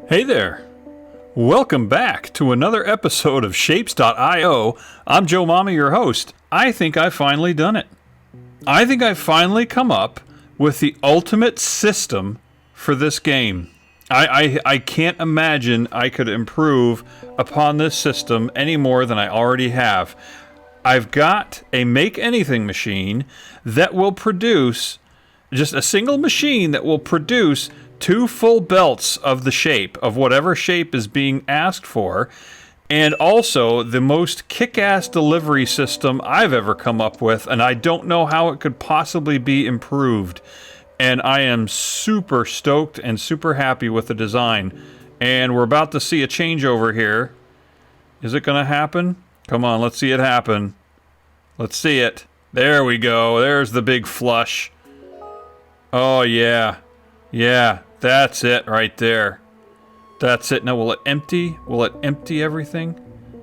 Hey there. Welcome back to another episode of Shapes.io. I'm Joe Mama, your host. I think I've finally done it. I think I've finally come up with the ultimate system for this game. I can't imagine I could improve upon this system any more than I already have. I've got a make anything machine that will produce, just a single machine that will produce 2 full belts of the shape, of whatever shape is being asked for, and also the most kick-ass delivery system I've ever come up with, and I don't know how it could possibly be improved. And I am super stoked and super happy with the design. And we're about to see a changeover here. Is it going to happen? Come on, let's see it happen. Let's see it. There we go. There's the big flush. Oh, yeah. Yeah, that's it right there. That's it. Now, will it empty? Will it empty everything?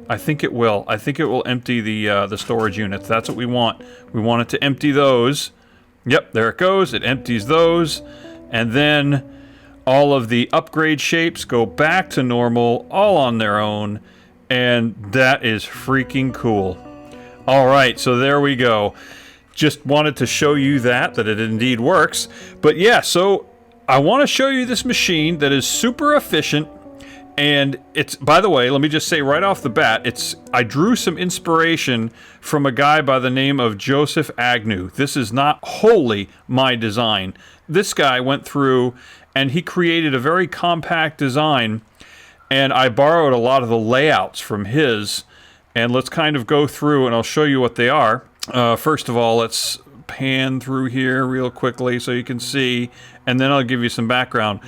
I think it will. I think it will empty the storage units. That's what we want. We want it to empty those. Yep, there it goes. It empties those. And then all of the upgrade shapes go back to normal, all on their own. And that is freaking cool. All right, so there we go. Just wanted to show you that it indeed works. But yeah, so I want to show you this machine that is super efficient. And it's, by the way, let me just say right off the bat, I drew some inspiration from a guy by the name of Joseph Agnew. This is not wholly my design. This guy went through and he created a very compact design, and I borrowed a lot of the layouts from his. And let's kind of go through and I'll show you what they are. First of all, let's pan through here real quickly so you can see, and then I'll give you some background.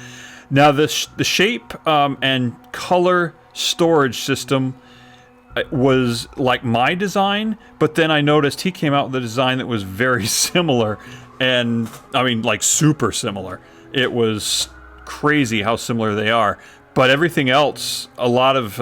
Now, the shape and color storage system was like my design, but then I noticed he came out with a design that was very similar, and I mean, like super similar. It was crazy how similar they are. But everything else, a lot of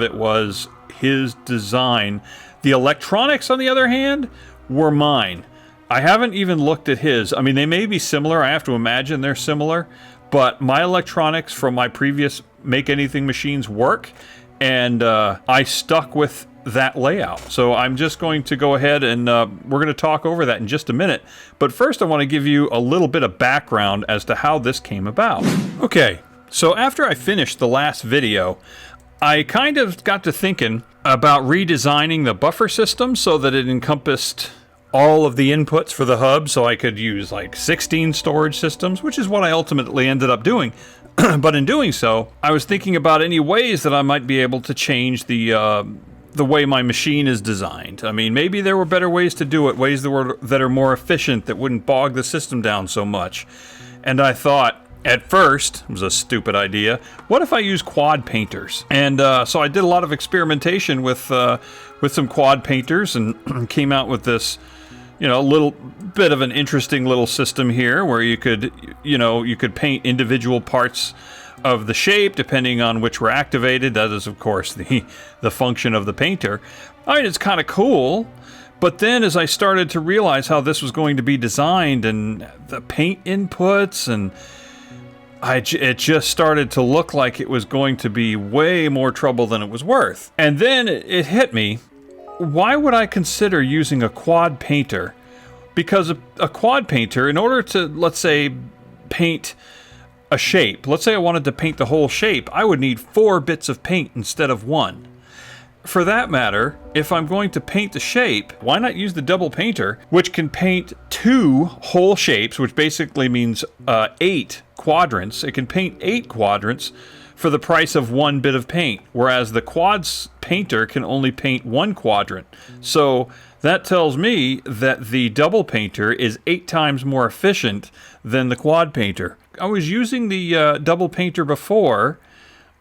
it was his design. The electronics, on the other hand, were mine. I haven't even looked at his. I mean, they may be similar. I have to imagine they're similar. But my electronics from my previous Make Anything machines work, and I stuck with that layout. So I'm just going to go ahead and we're going to talk over that in just a minute. But first I want to give you a little bit of background as to how this came about. Okay, so after I finished the last video, I kind of got to thinking about redesigning the buffer system so that it encompassed all of the inputs for the hub, so I could use like 16 storage systems, which is what I ultimately ended up doing. But in doing so, I was thinking about any ways that I might be able to change the way my machine is designed. I mean, maybe there were better ways to do it, ways that are more efficient, that wouldn't bog the system down so much. And I thought, at first, it was a stupid idea, what if I use quad painters? And so I did a lot of experimentation with some quad painters and came out with this, a little bit of an interesting little system here where you could paint individual parts of the shape depending on which were activated. That is, of course, the function of the painter. I mean, it's kind of cool. But then as I started to realize how this was going to be designed and the paint inputs, and it just started to look like it was going to be way more trouble than it was worth. And then it hit me. Why would I consider using a quad painter? Because a quad painter, in order to, let's say, paint a shape, let's say I wanted to paint the whole shape, I would need 4 bits of paint instead of 1. For that matter, if I'm going to paint the shape, why not use the double painter, which can paint 2 whole shapes, which basically means 8 quadrants. It can paint 8 quadrants for the price of 1 bit of paint, whereas the quads painter can only paint 1 quadrant. So that tells me that the double painter is 8 times more efficient than the quad painter. I was using the double painter before.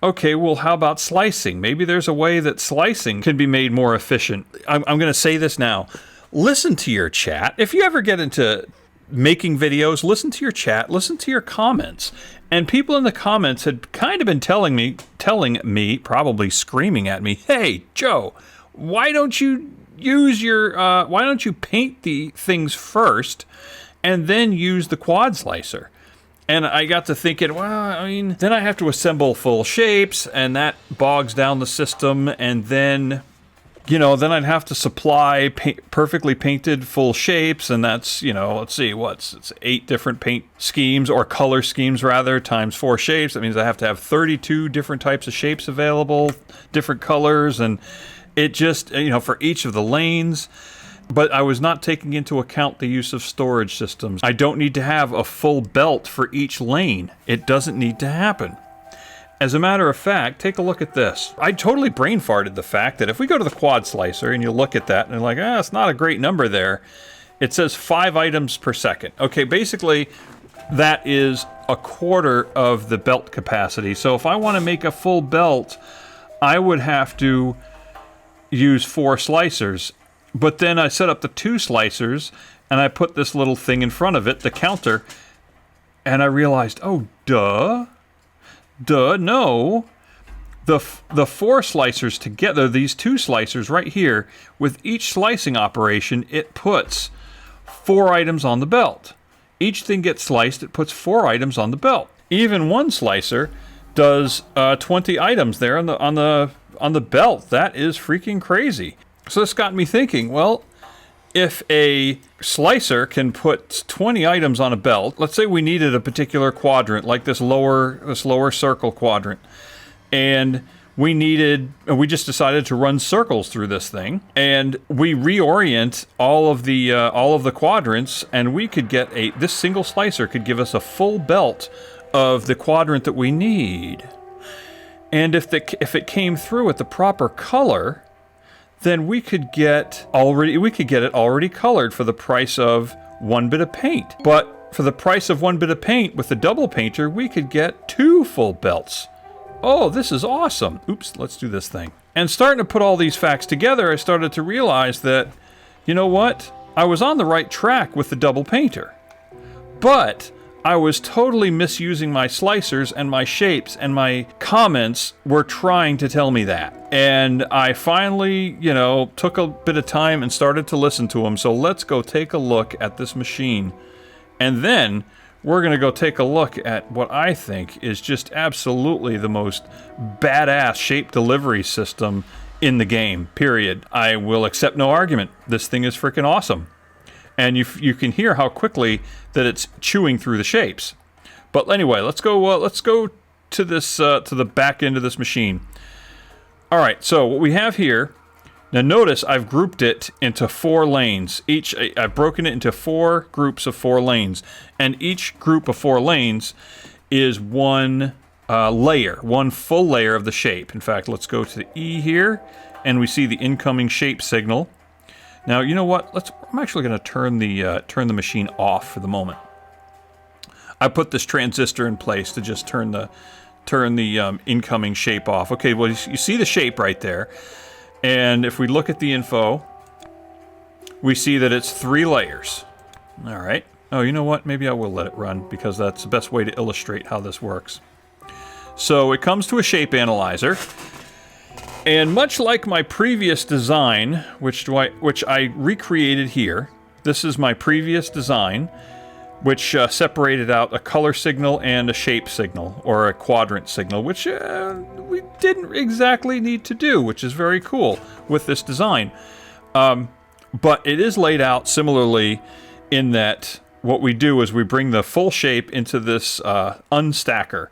Okay, well, how about slicing? Maybe there's a way that slicing can be made more efficient. I'm going to say this now. Listen to your chat. If you ever get into making videos, listen to your chat, listen to your comments. And people in the comments had kind of been telling me, probably screaming at me, "Hey, Joe, why don't you paint the things first and then use the quad slicer?" And I got to thinking, well, I mean, then I have to assemble full shapes, and that bogs down the system, and then, then I'd have to supply perfectly painted full shapes, and that's, let's see, it's 8 different paint schemes, or color schemes rather, times 4 shapes. That means I have to have 32 different types of shapes available, different colors, and it just, for each of the lanes. But I was not taking into account the use of storage systems. I don't need to have a full belt for each lane. It doesn't need to happen. As a matter of fact, take a look at this. I totally brain farted the fact that if we go to the quad slicer and you look at that and you're like, it's not a great number there. It says 5 items per second. Okay, basically that is a quarter of the belt capacity. So if I want to make a full belt, I would have to use 4 slicers. But then I set up the 2 slicers, and I put this little thing in front of it, the counter, and I realized, no. The 4 slicers together, these 2 slicers right here, with each slicing operation, it puts 4 items on the belt. Each thing gets sliced, it puts 4 items on the belt. Even one slicer does 20 items there on the belt. That is freaking crazy. So this got me thinking, well, if a slicer can put 20 items on a belt, let's say we needed a particular quadrant, like this lower circle quadrant, and we just decided to run circles through this thing, and we reorient all of the quadrants, and we could get this single slicer could give us a full belt of the quadrant that we need. And if it came through at the proper color, then we could get it already colored for the price of 1 bit of paint. But for the price of 1 bit of paint with the double painter, we could get 2 full belts. Oh, this is awesome. Oops, let's do this thing. And starting to put all these facts together, I started to realize that, you know what? I was on the right track with the double painter. But I was totally misusing my slicers and my shapes, and my comments were trying to tell me that. And I finally, took a bit of time and started to listen to them. So let's go take a look at this machine. And then we're going to go take a look at what I think is just absolutely the most badass shape delivery system in the game, period. I will accept no argument. This thing is freaking awesome. And you can hear how quickly that it's chewing through the shapes. But anyway, let's go to this to the back end of this machine. All right, so what we have here. Now notice I've grouped it into 4 lanes. I've broken it into 4 groups of 4 lanes, and each group of 4 lanes is one layer, one full layer of the shape. In fact, let's go to the E here, and we see the incoming shape signal. Now, you know what? I'm actually going to turn the machine off for the moment. I put this transistor in place to just turn the incoming shape off. Okay, well, you see the shape right there. And if we look at the info, we see that it's 3 layers. All right. Oh, you know what? Maybe I will let it run, because that's the best way to illustrate how this works. So it comes to a shape analyzer. And much like my previous design, which I recreated here, this is my previous design, which separated out a color signal and a shape signal, or a quadrant signal, which we didn't exactly need to do, which is very cool with this design. But it is laid out similarly in that what we do is we bring the full shape into this unstacker.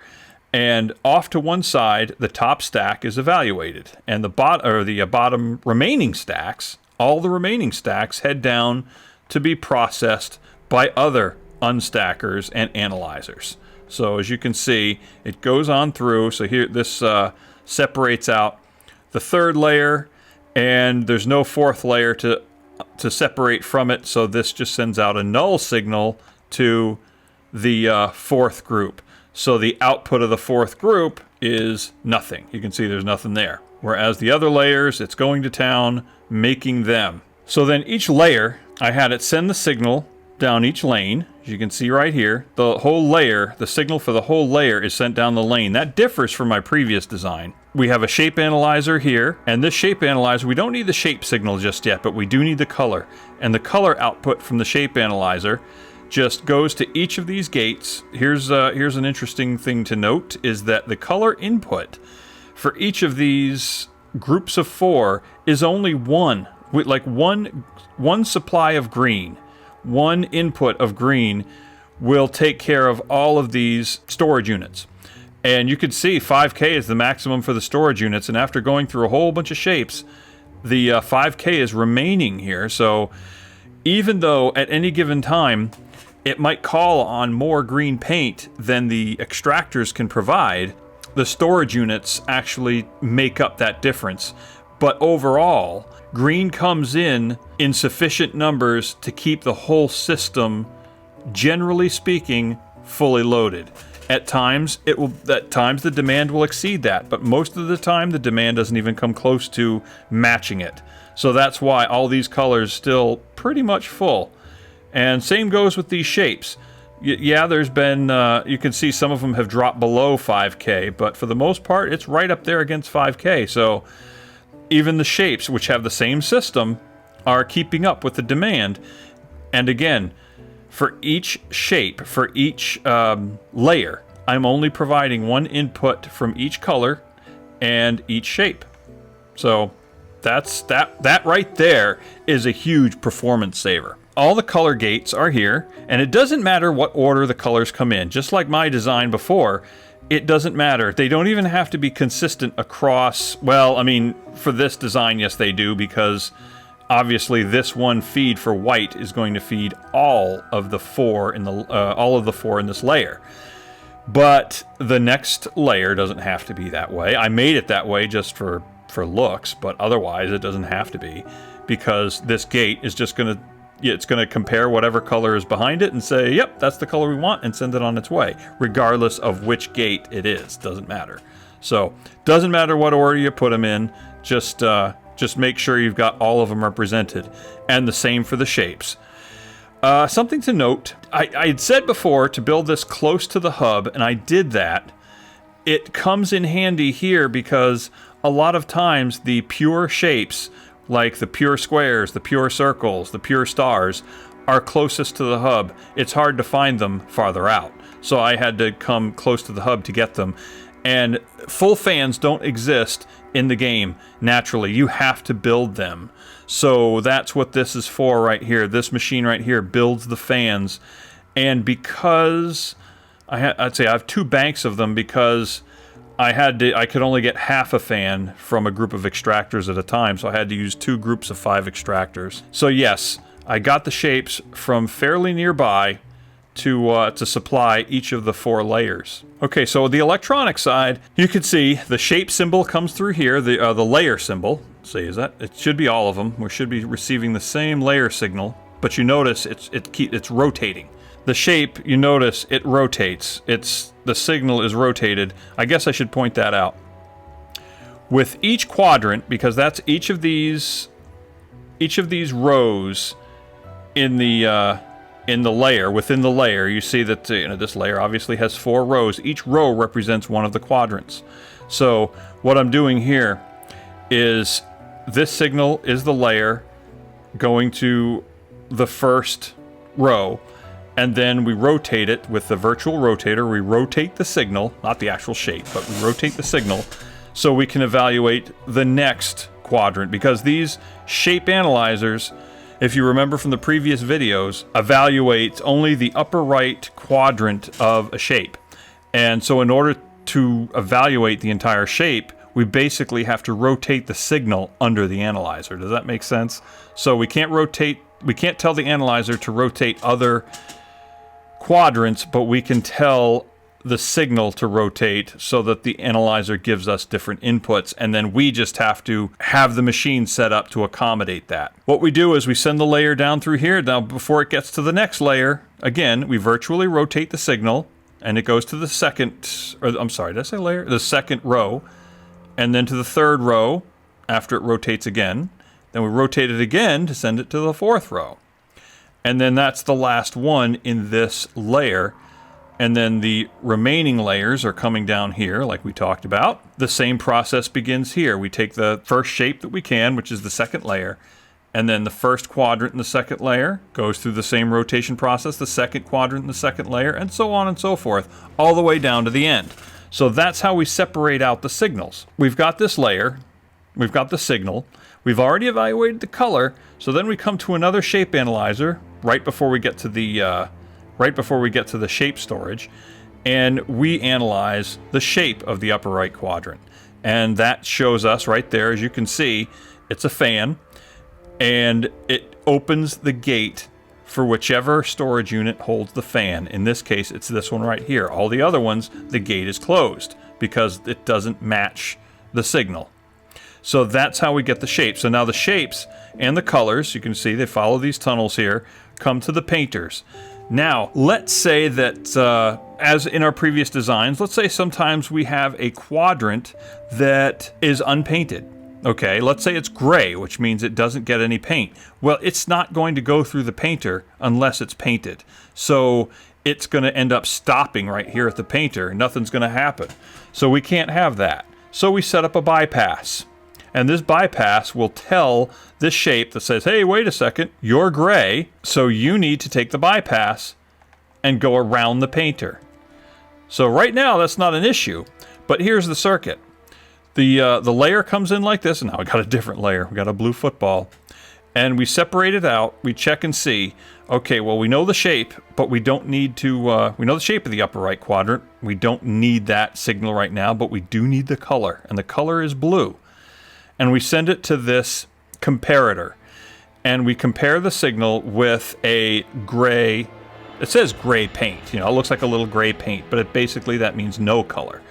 And off to one side, the top stack is evaluated, and the bottom remaining stacks, all the remaining stacks, head down to be processed by other unstackers and analyzers. So as you can see, it goes on through. So here, this separates out the 3rd layer, and there's no 4th layer to separate from it. So this just sends out a null signal to the 4th group. So the output of the 4th group is nothing. You can see there's nothing there. Whereas the other layers, it's going to town, making them. So then each layer, I had it send the signal down each lane. As you can see right here, the whole layer, the signal for the whole layer is sent down the lane. That differs from my previous design. We have a shape analyzer here, and this shape analyzer, we don't need the shape signal just yet, but we do need the color. And the color output from the shape analyzer just goes to each of these gates. Here's an interesting thing to note, is that the color input for each of these groups of 4 is only one, with like one supply of green. One input of green will take care of all of these storage units. And you can see 5K is the maximum for the storage units, and after going through a whole bunch of shapes, the 5K is remaining here. So even though at any given time it might call on more green paint than the extractors can provide, the storage units actually make up that difference. But overall, green comes in sufficient numbers to keep the whole system, generally speaking, fully loaded. At times the demand will exceed that, but most of the time the demand doesn't even come close to matching it. So that's why all these colors still pretty much full. And same goes with these shapes. Yeah, there's been, you can see some of them have dropped below 5K, but for the most part, it's right up there against 5K. So even the shapes, which have the same system, are keeping up with the demand. And again, for each shape, for each layer, I'm only providing one input from each color and each shape. So that right there is a huge performance saver. All the color gates are here, and it doesn't matter what order the colors come in. Just like my design before, it doesn't matter. They don't even have to be consistent across, well, I mean, for this design, yes, they do, because obviously this one feed for white is going to feed all of the 4 in this layer. But the next layer doesn't have to be that way. I made it that way just for looks, but otherwise it doesn't have to be, because this gate is just going to, it's going to compare whatever color is behind it and say, yep, that's the color we want, and send it on its way, regardless of which gate it is. Doesn't matter. So doesn't matter what order you put them in, just make sure you've got all of them represented. And the same for the shapes. Something to note, I had said before to build this close to the hub, and I did that. It comes in handy here because a lot of times the pure shapes, like the pure squares, the pure circles, the pure stars, are closest to the hub. It's hard to find them farther out. So I had to come close to the hub to get them. And full fans don't exist in the game naturally. You have to build them. So that's what this is for right here. This machine right here builds the fans. And because I'd say I have 2 banks of them, because I could only get half a fan from a group of extractors at a time, so I had to use 2 groups of 5 extractors. So yes, I got the shapes from fairly nearby to supply each of the 4 layers. Okay, so the electronic side, you can see the shape symbol comes through here, the layer symbol. See, is that? It should be all of them. We should be receiving the same layer signal, but you notice it's rotating. The shape, you notice it rotates. The signal is rotated. I guess I should point that out. With each quadrant, because that's each of these rows in the layer, within the layer, you see that this layer obviously has 4 rows. Each row represents one of the quadrants. So what I'm doing here is this signal is the layer going to the first row, and then we rotate it with the virtual rotator. We rotate the signal, not the actual shape, but we rotate the signal so we can evaluate the next quadrant, because these shape analyzers, if you remember from the previous videos, evaluate only the upper right quadrant of a shape. And so in order to evaluate the entire shape, we basically have to rotate the signal under the analyzer. Does that make sense? So we can't tell the analyzer to rotate other quadrants, but we can tell the signal to rotate so that the analyzer gives us different inputs, and then we just have to have the machine set up to accommodate that. What we do is we send the layer down through here. Now, before it gets to the next layer, again, we virtually rotate the signal, and it goes to the second, or I'm sorry, did I say layer? The second row, and then to the third row after it rotates again. Then we rotate it again to send it to the 4th row. And then that's the last one in this layer. And then the remaining layers are coming down here, like we talked about. The same process begins here. We take the first shape that we can, which is the second layer, And then the first quadrant in the second layer goes through the same rotation process, the second quadrant in the second layer, and so on and so forth, all the way down to the end. So that's how we separate out the signals. We've got this layer, we've got the signal, we've already evaluated the color, so then we come to another shape analyzer right before we get to the shape storage, and we analyze the shape of the upper right quadrant. And that shows us right there, as you can see, it's a fan, and it opens the gate for whichever storage unit holds the fan. In this case, it's this one right here. All the other ones, the gate is closed because it doesn't match the signal. So that's how we get the shapes. So now the shapes and the colors, you can see they follow these tunnels here, come to the painters. Now, let's say that, as in our previous designs, let's say sometimes we have a quadrant that is unpainted. Okay, let's say it's gray, which means it doesn't get any paint. Well, it's not going to go through the painter unless it's painted. So it's going to end up stopping right here at the painter. Nothing's going to happen. So we can't have that. So we set up a bypass. And this bypass will tell this shape that says, hey, wait a second, you're gray, so you need to take the bypass and go around the painter. So right now, that's not an issue, but here's the circuit. The layer comes in like this, and now we got a different layer. We got a blue football, and we separate it out. We check and see, okay, well, we know the shape, but we don't need to, we know the shape of the upper right quadrant. We don't need that signal right now, but we do need the color, and the color is blue. And we send it to this comparator, and we compare the signal with a gray, it says gray paint, you know, it looks like a little gray paint, but basically that means no color.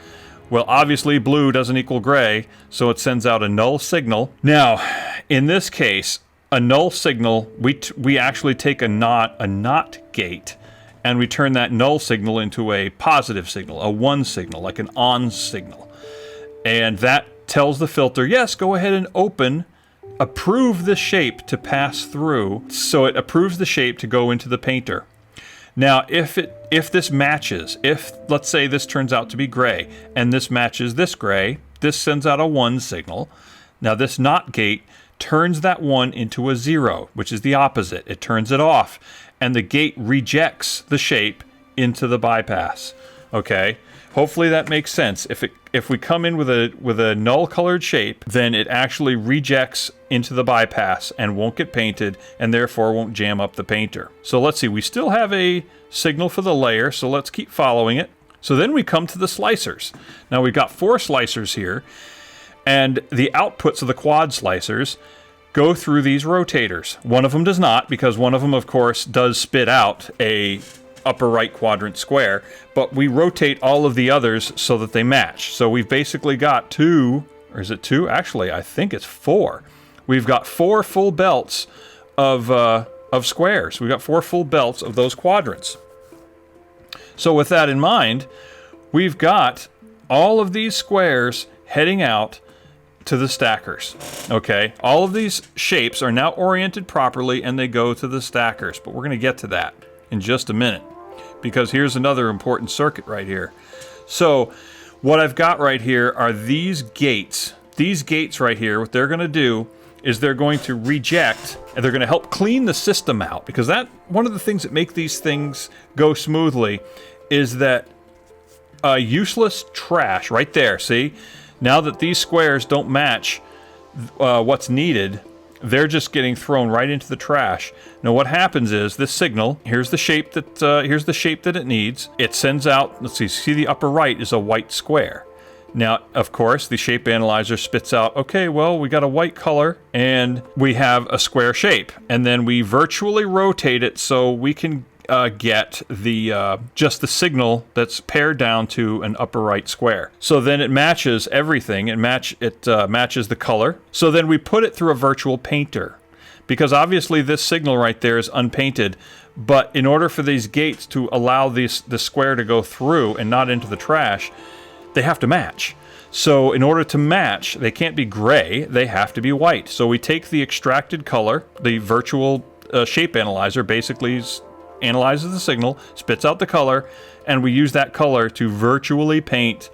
Well, obviously blue doesn't equal gray, so it sends out a null signal. Now, in this case, a null signal, we actually take a not gate, and we turn that null signal into a positive signal, a one signal, like an on signal. And that tells the filter, yes, go ahead and approve the shape to pass through. So it approves the shape to go into the painter. Now, if this matches, if let's say this turns out to be gray and this matches this gray, this sends out a 1 signal. Now this NOT gate turns that 1 into a 0, which is the opposite. It turns it off, and the gate rejects the shape into the bypass. Okay? Hopefully that makes sense. If we come in with a null colored shape, then it actually rejects into the bypass and won't get painted, and therefore won't jam up the painter. So let's see, we still have a signal for the layer, so let's keep following it. So then we come to the slicers. Now we've got 4 slicers here, and the outputs of the quad slicers go through these rotators. One of them does not, because one of them, of course, does spit out a upper right quadrant square, but we rotate all of the others so that they match. So we've basically got 2, or is it 2? Actually, I think it's 4. We've got 4 full belts of squares. We've got 4 full belts of those quadrants. So with that in mind, we've got all of these squares heading out to the stackers. Okay, all of these shapes are now oriented properly, and they go to the stackers, but we're going to get to that in just a minute, because here's another important circuit right here. So what I've got right here are these gates. These gates right here, what they're going to do is they're going to reject, and they're going to help clean the system out, because that one of the things that make these things go smoothly is that useless trash right there. See, now that these squares don't match what's needed, they're just getting thrown right into the trash. Now what happens is this signal, here's the shape that it needs. It sends out, let's see the upper right is a white square. Now, of course, the shape analyzer spits out, okay, well, we got a white color and we have a square shape. And then we virtually rotate it so we can get the just the signal that's pared down to an upper right square. So then it matches everything. It matches the color. So then we put it through a virtual painter, because obviously this signal right there is unpainted. But in order for these gates to allow the square to go through and not into the trash, they have to match. So in order to match, they can't be gray, they have to be white. So we take the extracted color, the virtual shape analyzer basically analyzes the signal, spits out the color, and we use that color to virtually paint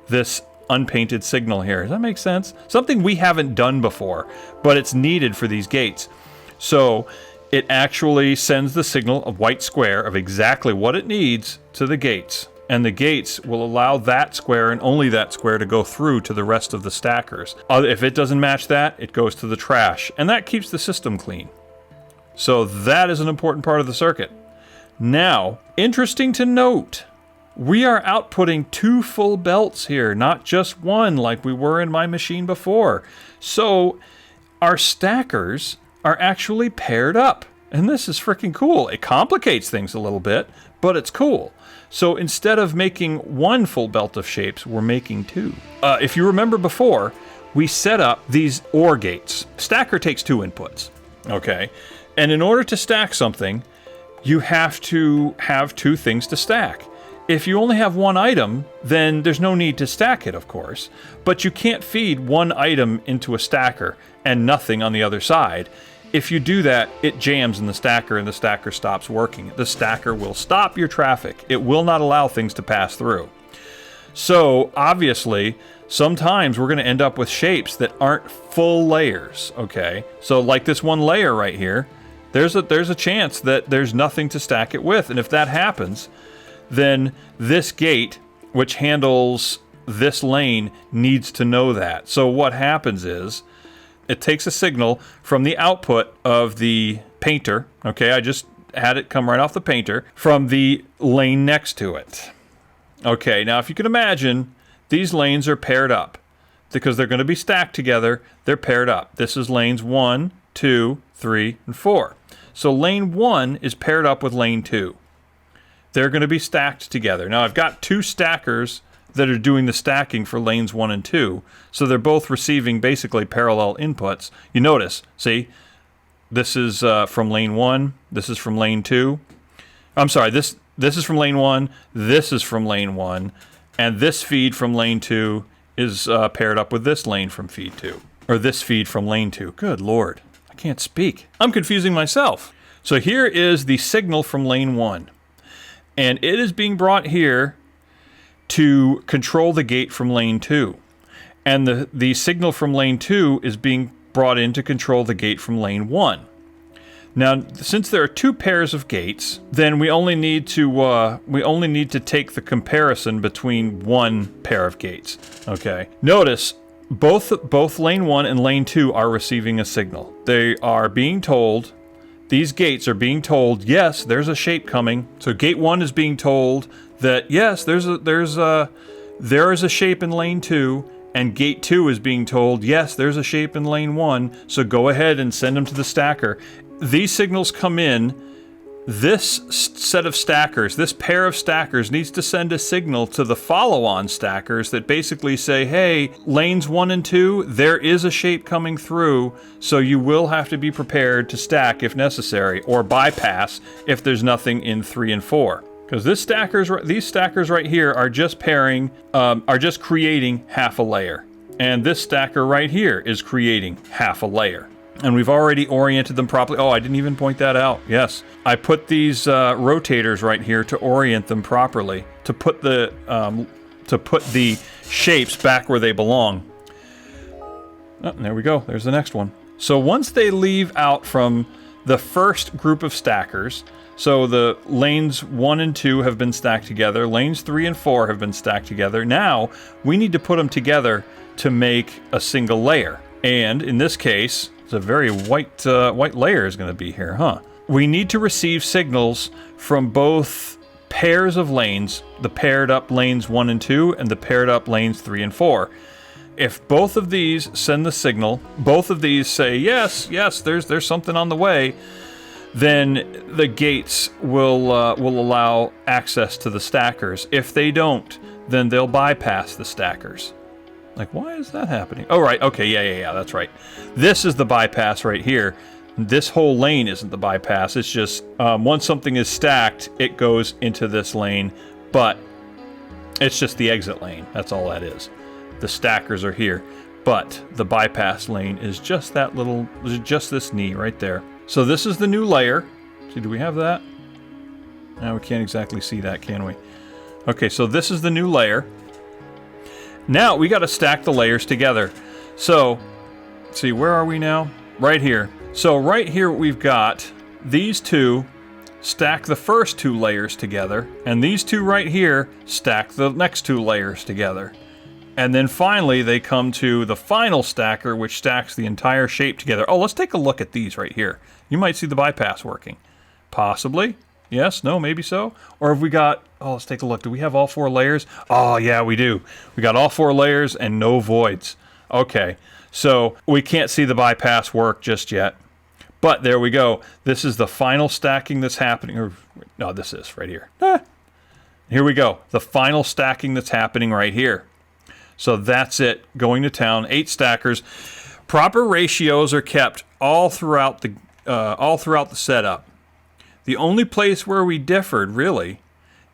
this unpainted signal here. Does that make sense? Something we haven't done before, but it's needed for these gates. So it actually sends the signal, a white square, of exactly what it needs to the gates. And the gates will allow that square and only that square to go through to the rest of the stackers. If it doesn't match that, it goes to the trash. And that keeps the system clean. So that is an important part of the circuit. Now, interesting to note, we are outputting 2 full belts here, not just one like we were in my machine before. So our stackers are actually paired up. And this is freaking cool. It complicates things a little bit, but it's cool. So instead of making 1 full belt of shapes, we're making 2. If you remember before, we set up these OR gates. Stacker takes 2 inputs, okay? And in order to stack something, you have to have 2 things to stack. If you only have 1 item, then there's no need to stack it, of course. But you can't feed 1 item into a stacker and nothing on the other side. If you do that, it jams in the stacker and the stacker stops working. The stacker will stop your traffic. It will not allow things to pass through. So obviously, sometimes we're going to end up with shapes that aren't full layers, okay? So like this 1 layer right here, there's a chance that there's nothing to stack it with. And if that happens, then this gate, which handles this lane, needs to know that. So what happens is, it takes a signal from the output of the painter. Okay, I just had it come right off the painter from the lane next to it. Okay, now if you can imagine, these lanes are paired up because they're going to be stacked together. They're paired up. This is lanes 1, 2, 3, and 4. So lane 1 is paired up with lane 2. They're going to be stacked together. Now I've got 2 stackers that are doing the stacking for lanes 1 and 2. So they're both receiving basically parallel inputs. You notice, see, this is from lane 1, this is from lane 2. I'm sorry, this is from lane 1, this is from lane 1, and this feed from lane 2 is paired up with this lane from feed 2. Or this feed from lane 2. Good Lord, I can't speak. I'm confusing myself. So here is the signal from lane 1. And it is being brought here to control the gate from lane 2. And the signal from lane 2 is being brought in to control the gate from lane 1. Now, since there are 2 pairs of gates, then we only need to take the comparison between 1 pair of gates. Okay. Notice both lane 1 and lane 2 are receiving a signal. They are being told, these gates are being told, yes, there's a shape coming. So gate 1 is being told that yes, there is a shape in lane 2, and gate 2 is being told yes, there's a shape in lane 1, so go ahead and send them to the stacker. These signals come in. This set of stackers, this pair of stackers, needs to send a signal to the follow-on stackers that basically say, hey, lanes 1 and 2, there is a shape coming through, so you will have to be prepared to stack if necessary, or bypass if there's nothing in 3 and 4. Because these stackers right here are just creating half a layer. And this stacker right here is creating half a layer. And we've already oriented them properly. Oh, I didn't even point that out. Yes. I put these rotators right here to orient them properly, to put the shapes back where they belong. Oh, there we go. There's the next one. So once they leave out from the first group of stackers, so the lanes 1 and 2 have been stacked together. Lanes 3 and 4 have been stacked together. Now, we need to put them together to make a single layer. And in this case, it's a very white layer is going to be here, huh? We need to receive signals from both pairs of lanes, the paired up lanes 1 and 2 and the paired up lanes 3 and 4. If both of these send the signal, both of these say, yes, there's something on the way, then the gates will allow access to the stackers. If they don't, then they'll bypass the stackers. Like, why is that happening? Oh, right. Okay, yeah, that's right. This is the bypass right here. This whole lane isn't the bypass. It's just once something is stacked, it goes into this lane, but it's just the exit lane. That's all that is. The stackers are here, but the bypass lane is just that little, just this knee right there. So this is the new layer. See, do we have that? No, we can't exactly see that, can we? Okay, so this is the new layer. Now we got to stack the layers together. So, let's see, where are we now? Right here. So right here we've got these two stack the first two layers together, and these two right here stack the next two layers together. And then finally they come to the final stacker, which stacks the entire shape together. Oh, let's take a look at these right here. You might see the bypass working. Possibly. Yes, no, maybe so. Or have we got, oh, let's take a look. Do we have all 4 layers? Oh, yeah, we do. We got all 4 layers and no voids. Okay, so we can't see the bypass work just yet. But there we go. This is the final stacking that's happening. Or, no, this is right here. Here we go. The final stacking that's happening right here. So that's it. Going to town. 8 stackers. Proper ratios are kept all throughout the setup. The only place where we differed, really,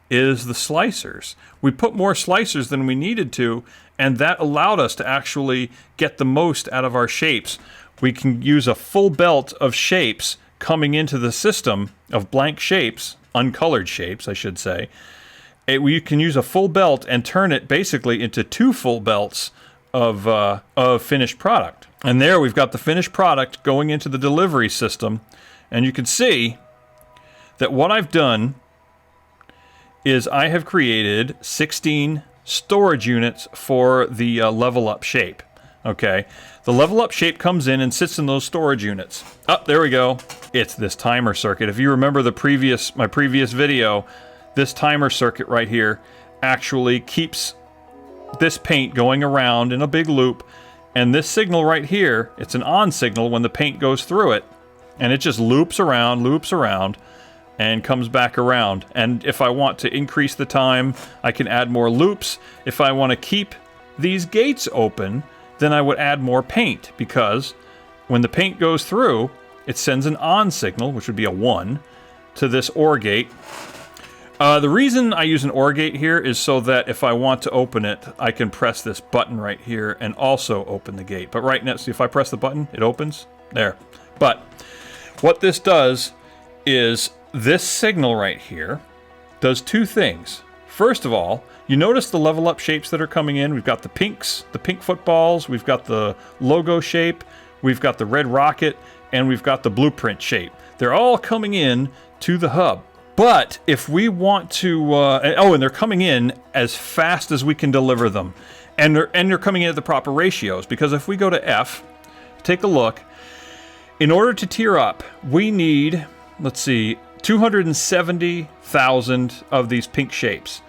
is the slicers. We put more slicers than we needed to, and that allowed us to actually get the most out of our shapes. We can use a full belt of shapes coming into the system, of blank shapes, uncolored shapes, I should say. We can use a full belt and turn it basically into 2 full belts of finished product. And there we've got the finished product going into the delivery system. And you can see that what I've done is I have created 16 storage units for the level up shape. Okay, the level up shape comes in and sits in those storage units. Oh, there we go. It's this timer circuit. If you remember my previous video, this timer circuit right here actually keeps this paint going around in a big loop, and this signal right here, it's an on signal when the paint goes through it, and it just loops around, and comes back around. And if I want to increase the time, I can add more loops. If I want to keep these gates open, then I would add more paint, because when the paint goes through, it sends an on signal, which would be a 1, to this OR gate. The reason I use an OR gate here is so that if I want to open it, I can press this button right here and also open the gate. But right now, see, if I press the button, it opens. There. But what this does is this signal right here does 2 things. First of all, you notice the level up shapes that are coming in. We've got the pinks, the pink footballs, we've got the logo shape, we've got the red rocket, and we've got the blueprint shape. They're all coming in to the hub. But if we want to, and they're coming in as fast as we can deliver them. And they're coming in at the proper ratios, because if we go to F, take a look, in order to tier up, we need, let's see, 270,000 of these pink shapes.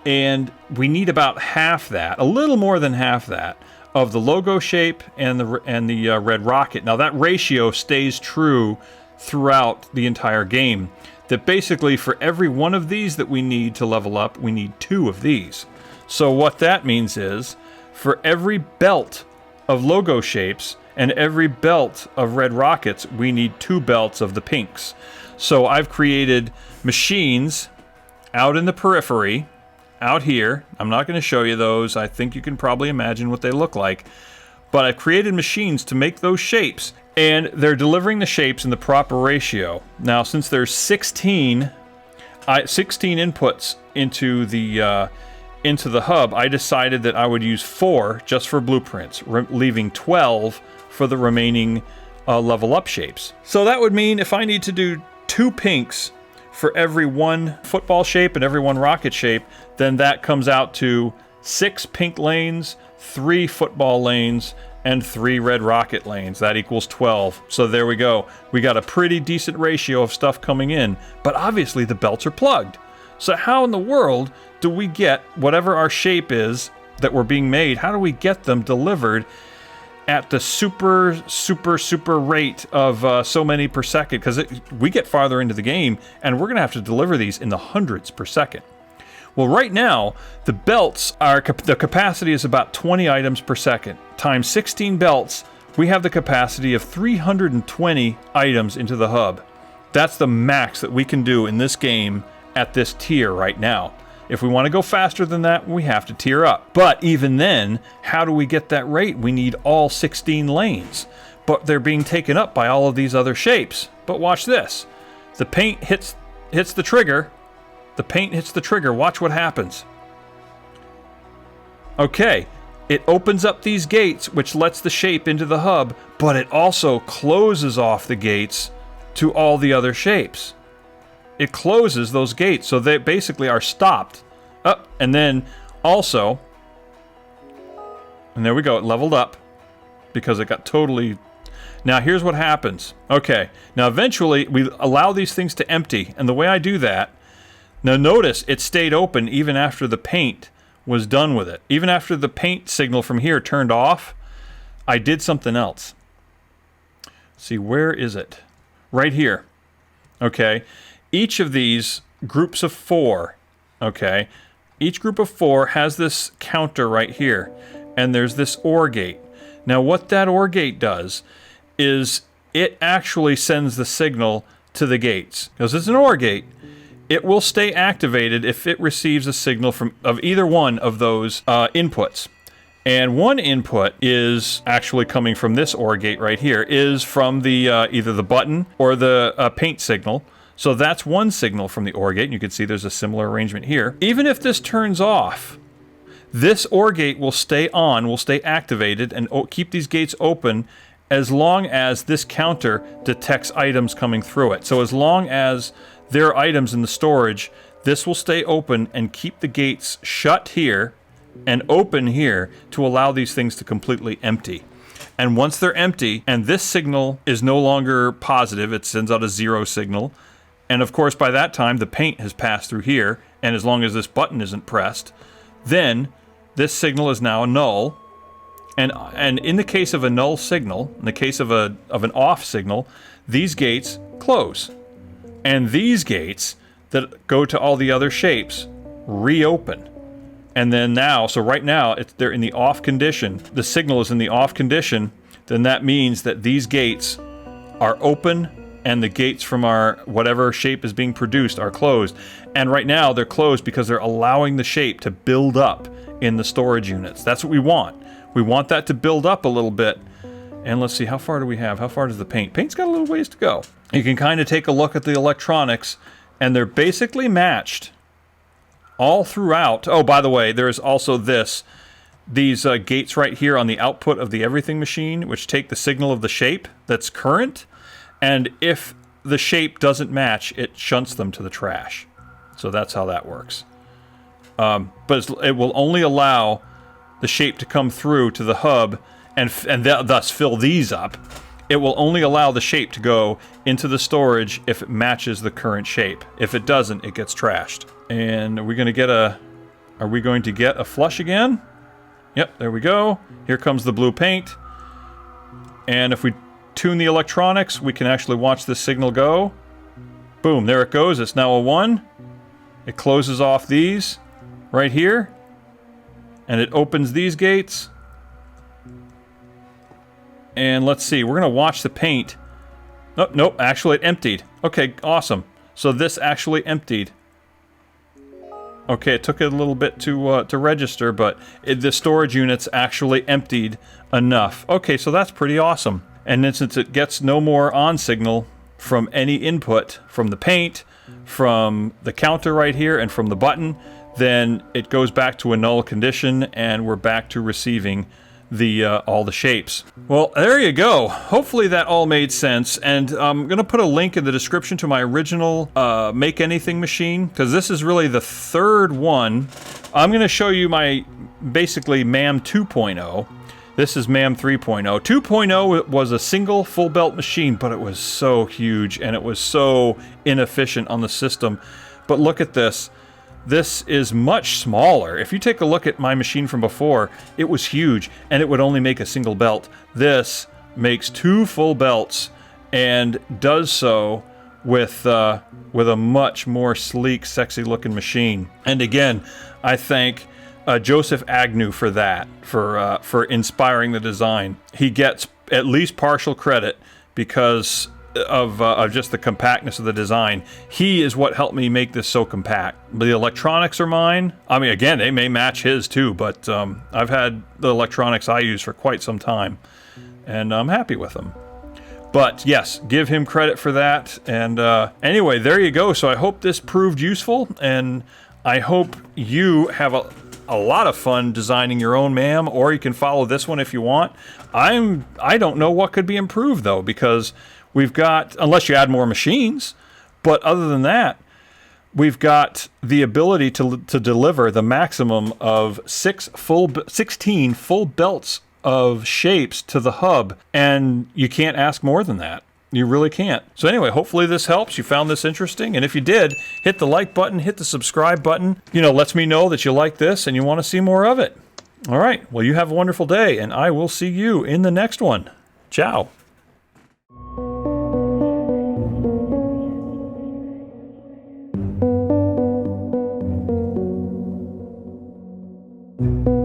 And we need about half that, a little more than half that, of the logo shape and the red rocket. Now that ratio stays true throughout the entire game. That basically for every one of these that we need to level up, we need 2 of these. So what that means is, for every belt of logo shapes and every belt of red rockets, we need 2 belts of the pinks. So I've created machines out in the periphery, out here. I'm not going to show you those. I think you can probably imagine what they look like. But I've created machines to make those shapes, and they're delivering the shapes in the proper ratio. Now, since there's 16 inputs into the hub, I decided that I would use 4 just for blueprints, leaving 12 for the remaining level up shapes. So that would mean if I need to do 2 pinks for every 1 football shape and every 1 rocket shape, then that comes out to 6 pink lanes, 3 football lanes, and 3 red rocket lanes. That equals 12. So there we go. We got a pretty decent ratio of stuff coming in, but obviously the belts are plugged. So how in the world do we get whatever our shape is that we're being made, how do we get them delivered at the super rate of so many per second? Because we get farther into the game, and we're going to have to deliver these in the hundreds per second. Well, right now, the belts are, the capacity is about 20 items per second. Times 16 belts, we have the capacity of 320 items into the hub. That's the max that we can do in this game at this tier right now. If we want to go faster than that, we have to tier up. But even then, how do we get that rate? We need all 16 lanes. But they're being taken up by all of these other shapes. But watch this. The paint hits the trigger. The paint hits the trigger. Watch what happens. Okay, it opens up these gates, which lets the shape into the hub, but it also closes off the gates to all the other shapes. It closes those gates, so they basically are stopped. And then also, and there we go, it leveled up because it got totally... Now here's what happens. Okay, now eventually we allow these things to empty, and the way I do that, now notice it stayed open even after the paint was done with it. Even after the paint signal from here turned off, I did something else. Let's see, where is it? Right here. Okay, each of these groups of 4, okay, each group of 4 has this counter right here, and there's this OR gate. Now what that OR gate does is it actually sends the signal to the gates. Because it's an OR gate, it will stay activated if it receives a signal of either one of those inputs. And one input is actually coming from this OR gate right here, is from the either the button or the paint signal. So that's one signal from the OR gate, and you can see there's a similar arrangement here. Even if this turns off, this OR gate will stay on, will stay activated, and keep these gates open as long as this counter detects items coming through it. So as long as there are items in the storage, this will stay open and keep the gates shut here and open here to allow these things to completely empty. And once they're empty, and this signal is no longer positive, it sends out a 0 signal, and of course by that time the paint has passed through here, and as long as this button isn't pressed, then this signal is now a null. And in the case of a null signal, in the case of an off signal, these gates close. And these gates that go to all the other shapes reopen. And then now, so right now, they're in the off condition. The signal is in the off condition. Then that means that these gates are open and the gates from our whatever shape is being produced are closed. And right now they're closed because they're allowing the shape to build up in the storage units. That's what we want. We want that to build up a little bit. And let's see, how far do we have? How far does the paint? Paint's got a little ways to go. You can kind of take a look at the electronics, and they're basically matched all throughout. Oh, by the way, there's also these gates right here on the output of the everything machine, which take the signal of the shape that's current. And if the shape doesn't match, it shunts them to the trash. So that's how that works. But it will only allow the shape to come through to the hub and thus fill these up. It will only allow the shape to go into the storage if it matches the current shape. If it doesn't, it gets trashed. And are we going to get a flush again? Yep, there we go. Here comes the blue paint. And if we tune the electronics, we can actually watch this signal go. Boom, there it goes. It's now a 1. It closes off these right here. And it opens these gates. And let's see, we're going to watch the paint. Oh, nope, actually it emptied. Okay, awesome. So this actually emptied. Okay, it took it a little bit to register, but the storage units actually emptied enough. Okay, so that's pretty awesome. And then since it gets no more on signal from any input, from the paint, from the counter right here, and from the button, then it goes back to a null condition, and we're back to receiving all the shapes. Well, there you go. Hopefully that all made sense, and I'm going to put a link in the description to my original Make Anything machine, because this is really the third one. I'm going to show you my, basically, MAM 2.0. This is MAM 3.0. 2.0 was a single full belt machine, but it was so huge, and it was so inefficient on the system. But look at this. This is much smaller. If you take a look at my machine from before, it was huge, and it would only make a single belt. This makes 2 full belts, and does so with a much more sleek, sexy-looking machine. And again, I thank Joseph Agnew for that, for inspiring the design. He gets at least partial credit because of just the compactness of the design. He is what helped me make this so compact. The electronics are mine. I mean, again, they may match his too, but I've had the electronics I use for quite some time, and I'm happy with them. But yes, give him credit for that. And anyway, there you go. So I hope this proved useful, and I hope you have a lot of fun designing your own MAM, or you can follow this one if you want. I don't know what could be improved though, because we've got, unless you add more machines, but other than that, we've got the ability to deliver the maximum of 16 full belts of shapes to the hub, and you can't ask more than that. You really can't. So anyway, hopefully this helps. You found this interesting, and if you did, hit the like button, hit the subscribe button. Lets me know that you like this and you want to see more of it. All right, well, you have a wonderful day, and I will see you in the next one. Ciao. Thank you.